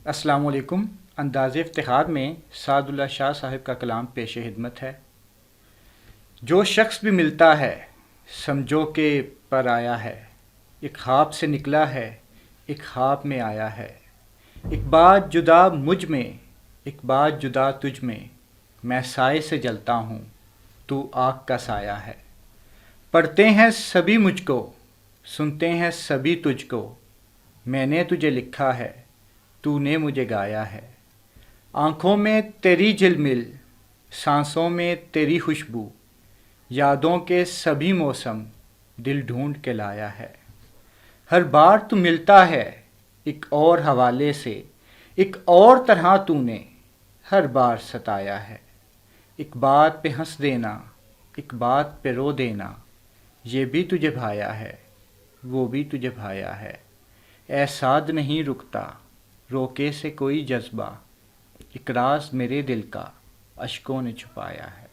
السلام علیکم۔ انداز افتخار میں سعد اللہ شاہ صاحب کا کلام پیش خدمت ہے۔ جو شخص بھی ملتا ہے سمجھو کہ پر آیا ہے، ایک خواب سے نکلا ہے، ایک خواب میں آیا ہے۔ ایک بات جدا مجھ میں، ایک بات جدا تجھ میں سائے سے جلتا ہوں، تو آگ کا سایہ ہے۔ پڑھتے ہیں سبھی مجھ کو، سنتے ہیں سبھی تجھ کو، میں نے تجھے لکھا ہے، تو نے مجھے گایا ہے۔ آنکھوں میں تیری جھلمل، سانسوں میں تیری خوشبو، یادوں کے سبھی موسم دل ڈھونڈ کے لایا ہے۔ ہر بار تو ملتا ہے ایک اور حوالے سے، ایک اور طرح تو نے ہر بار ستایا ہے۔ ایک بات پہ ہنس دینا، ایک بات پہ رو دینا، یہ بھی تجھے بھایا ہے، وہ بھی تجھے بھایا ہے۔ اے سعد نہیں رکتا روکے سے کوئی جذبہ، ایک راز میرے دل کا اشکوں نے چھپایا ہے۔